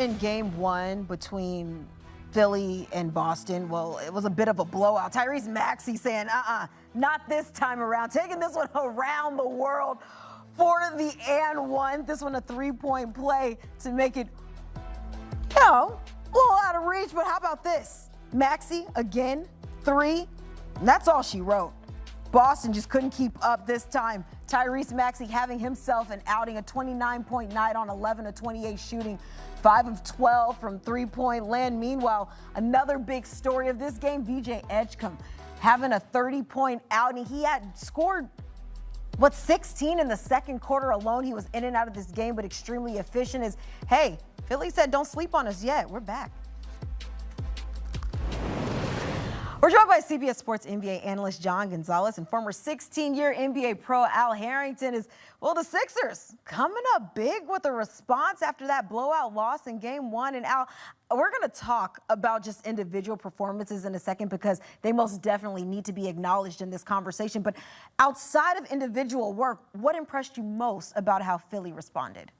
in game one between Philly and Boston, well, it was a bit of a blowout. Tyrese Maxey saying, not this time around, taking this one around the world for the and one. This one a three-point play to make it, a little out of reach, but how about this? Maxey, again, three, and that's all she wrote. Boston just couldn't keep up this time. Tyrese Maxey having himself an outing, a 29-point night on 11 of 28 shooting, 5 of 12 from three-point land. Meanwhile, another big story of this game, VJ Edgecombe having a 30-point outing. He had scored, 16 in the second quarter alone. He was in and out of this game, but extremely efficient. Hey, Philly said, don't sleep on us yet. We're back. We're joined by CBS Sports NBA analyst John Gonzalez and former 16-year NBA pro Al Harrington. The Sixers coming up big with a response after that blowout loss in game one. And Al, we're going to talk about just individual performances in a second because they most definitely need to be acknowledged in this conversation. But outside of individual work, what impressed you most about how Philly responded?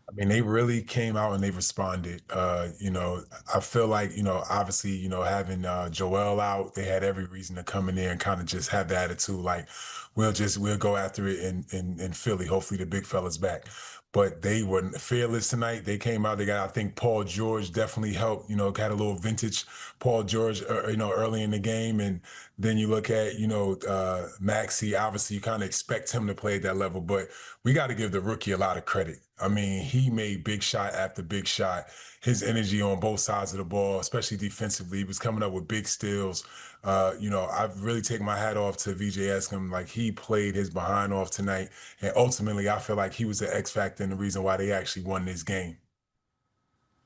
I mean, they really came out and they responded. I feel like, obviously, having Joel out, they had every reason to come in there and kind of just have the attitude like, we'll go after it in Philly. Hopefully the big fella's back. But they were fearless tonight. They came out. They got, I think, Paul George definitely helped, had a little vintage Paul George, early in the game. And then you look at, Maxey, obviously you kind of expect him to play at that level, but we got to give the rookie a lot of credit. I mean, he made big shot after big shot. His energy on both sides of the ball, especially defensively, he was coming up with big steals. I really take my hat off to VJ Edgecombe. Like, he played his behind off tonight. And ultimately, I feel like he was the X factor and the reason why they actually won this game.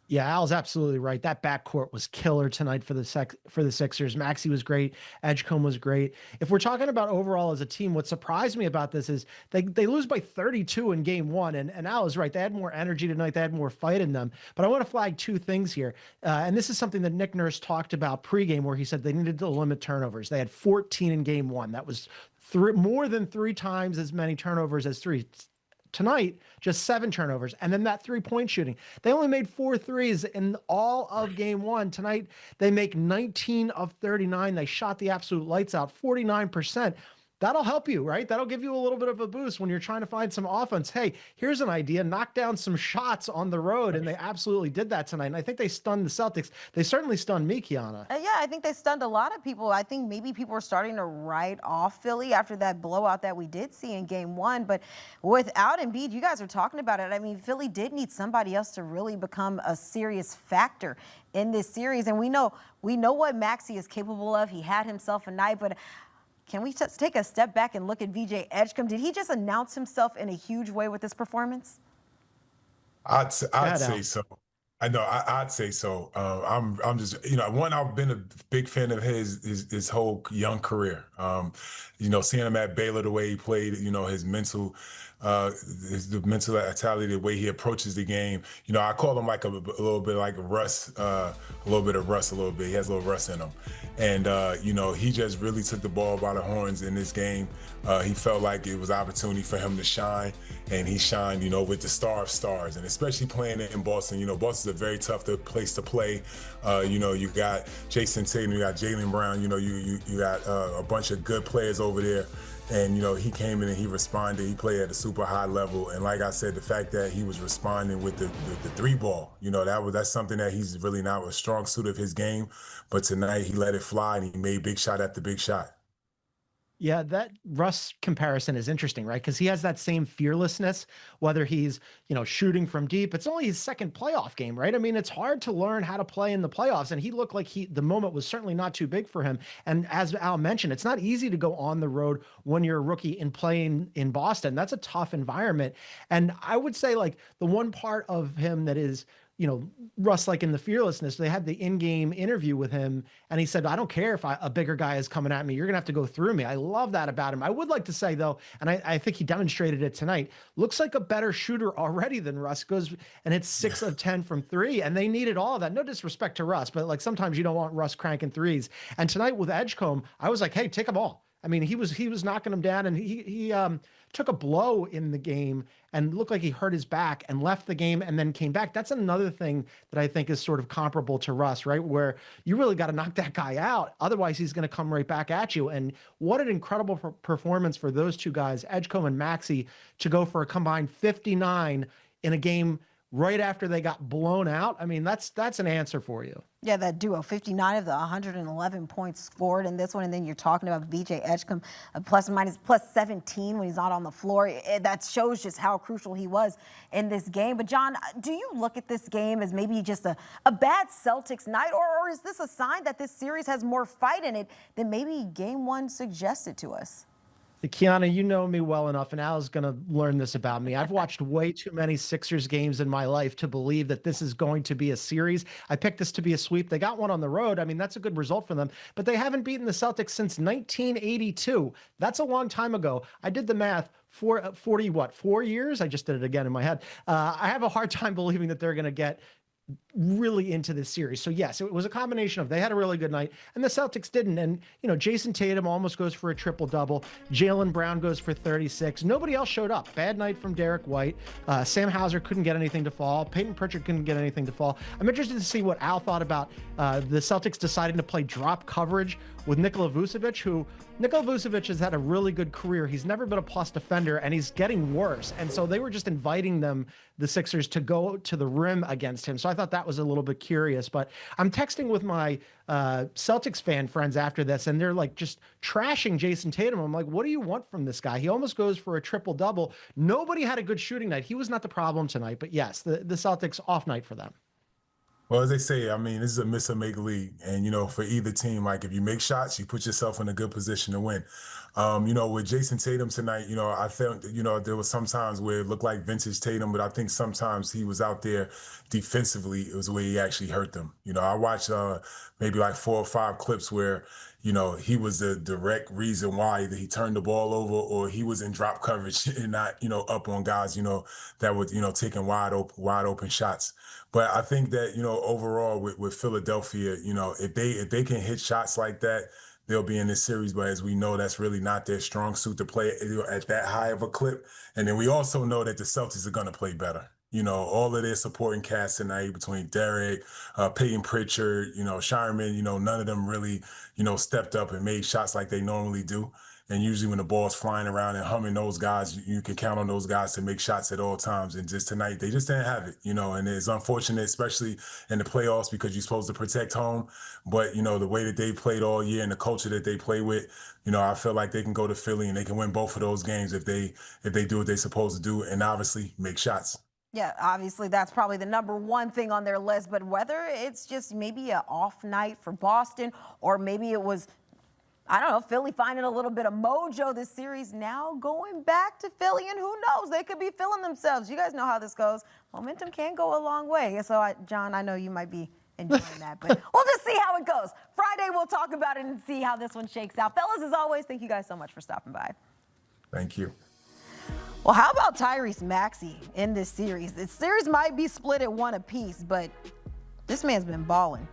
Yeah, Al's absolutely right. That backcourt was killer tonight for the Sixers. Maxey was great. Edgecombe was great. If we're talking about overall as a team, what surprised me about this is they lose by 32 in game one. And Al is right. They had more energy tonight. They had more fight in them. But I want to flag two things here. And this is something that Nick Nurse talked about pregame where he said they needed to limit turnovers. They had 14 in game one. That was more than 3 times as many turnovers as three. Tonight, just 7 turnovers. And then that 3-point shooting. They only made 4 threes in all of game one. Tonight, they make 19 of 39. They shot the absolute lights out, 49%. That'll help you, right? That'll give you a little bit of a boost when you're trying to find some offense. Hey, here's an idea. Knock down some shots on the road. And they absolutely did that tonight. And I think they stunned the Celtics. They certainly stunned me, Kiana. Yeah, I think they stunned a lot of people. I think maybe people are starting to write off Philly after that blowout that we did see in game one. But without Embiid, you guys are talking about it. I mean, Philly did need somebody else to really become a serious factor in this series. And we know what Maxey is capable of. He had himself a night, but can we just take a step back and look at VJ Edgecombe? Did he just announce himself in a huge way with this performance? I'd say so. I know. I'd say so. I'm just, I've been a big fan of his whole young career. Seeing him at Baylor, the way he played, his mental mentality, the way he approaches the game. I call him like a little bit like Russ, a little bit of Russ, a little bit. He has a little Russ in him. And, he just really took the ball by the horns in this game. He felt like it was opportunity for him to shine, and he shined, with the star of stars, and especially playing in Boston. Boston's a very tough place to play. You got Jayson Tatum, you got Jaylen Brown, you got a bunch of good players over there. And, he came in and he responded. He played at a super high level. And like I said, the fact that he was responding with the 3-ball, that's something that he's really not a strong suit of his game. But tonight he let it fly and he made big shot after big shot. Yeah, that Russ comparison is interesting, right? Because he has that same fearlessness, whether he's, shooting from deep. It's only his second playoff game, right? I mean, it's hard to learn how to play in the playoffs. And he looked like the moment was certainly not too big for him. And as Al mentioned, it's not easy to go on the road when you're a rookie and playing in Boston. That's a tough environment. And I would say, like, the one part of him that is, Russ, like in the fearlessness, they had the in-game interview with him, and he said, I don't care if a bigger guy is coming at me. You're going to have to go through me. I love that about him. I would like to say, though, and I think he demonstrated it tonight, looks like a better shooter already than Russ. Goes and hits 6 of 10 from 3, and they needed all of that. No disrespect to Russ, but like sometimes you don't want Russ cranking threes. And tonight with Edgecombe, I was like, hey, take them all. I mean, he was knocking him down, and he took a blow in the game and looked like he hurt his back and left the game and then came back. That's another thing that I think is sort of comparable to Russ, right? Where you really got to knock that guy out. Otherwise, he's going to come right back at you. And what an incredible performance for those two guys, Edgecombe and Maxey, to go for a combined 59 in a game right after they got blown out. I mean, that's an answer for you. Yeah, that duo, 59 of the 111 points scored in this one. And then you're talking about VJ Edgecombe, plus 17 when he's not on the floor. That shows just how crucial he was in this game. But, John, do you look at this game as maybe just a bad Celtics night? Or is this a sign that this series has more fight in it than maybe game one suggested to us? Kiana, you know me well enough, and Al's going to learn this about me. I've watched way too many Sixers games in my life to believe that this is going to be a series. I picked this to be a sweep. They got one on the road. I mean, that's a good result for them, but they haven't beaten the Celtics since 1982. That's a long time ago. I did the math. 4 years? I just did it again in my head. I have a hard time believing that they're going to get really into this series. So yes, it was a combination of they had a really good night and the Celtics didn't. And, you know, Jayson Tatum almost goes for a triple double. Jaylen Brown goes for 36. Nobody else showed up. Bad night from Derek White. Sam Hauser couldn't get anything to fall. Peyton Pritchard couldn't get anything to fall. I'm interested to see what Al thought about the Celtics deciding to play drop coverage with Nikola Vucevic, Nikola Vucevic has had a really good career. He's never been a plus defender, and he's getting worse. And so they were just inviting the Sixers, to go to the rim against him. So I thought that was a little bit curious. But I'm texting with my Celtics fan friends after this, and they're like just trashing Jayson Tatum. I'm like, what do you want from this guy? He almost goes for a triple-double. Nobody had a good shooting night. He was not the problem tonight. But yes, the Celtics off night for them. Well, as they say, I mean, this is a miss or make league. And, you know, for either team, like if you make shots, you put yourself in a good position to win. You know, with Jayson Tatum tonight, you know, I felt, you know, there was some times where it looked like vintage Tatum, but I think sometimes he was out there defensively. It was the way he actually hurt them. You know, I watched maybe like 4 or 5 clips where, you know, he was the direct reason why either he turned the ball over or he was in drop coverage and not, you know, up on guys, you know, that were, you know, taking wide open shots. But I think that, you know, overall with Philadelphia, you know, if they can hit shots like that, they'll be in this series. But as we know, that's really not their strong suit to play at that high of a clip. And then we also know that the Celtics are going to play better. You know, all of their supporting cast tonight between Derek, Peyton Pritchard, you know, Sharman, you know, none of them really, you know, stepped up and made shots like they normally do. And usually when the ball's flying around and humming, those guys, you can count on those guys to make shots at all times. And just tonight, they just didn't have it, you know, and it's unfortunate, especially in the playoffs, because you're supposed to protect home. But, you know, the way that they played all year and the culture that they play with, you know, I feel like they can go to Philly and they can win both of those games if they do what they're supposed to do and obviously make shots. Yeah, obviously that's probably the number one thing on their list, but whether it's just maybe an off night for Boston or maybe it was, I don't know, Philly finding a little bit of mojo this series, now going back to Philly, and who knows, they could be feeling themselves. You guys know how this goes. Momentum can go a long way. So, John, I know you might be enjoying that, but we'll just see how it goes. Friday, we'll talk about it and see how this one shakes out. Fellas, as always, thank you guys so much for stopping by. Thank you. Well, how about Tyrese Maxey in this series? This series might be split at 1 apiece, but this man's been balling.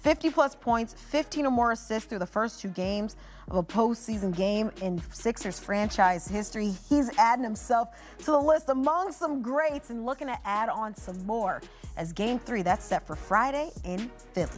50-plus points, 15 or more assists through the first 2 games of a postseason game in Sixers franchise history. He's adding himself to the list among some greats and looking to add on some more as Game 3, that's set for Friday in Philly.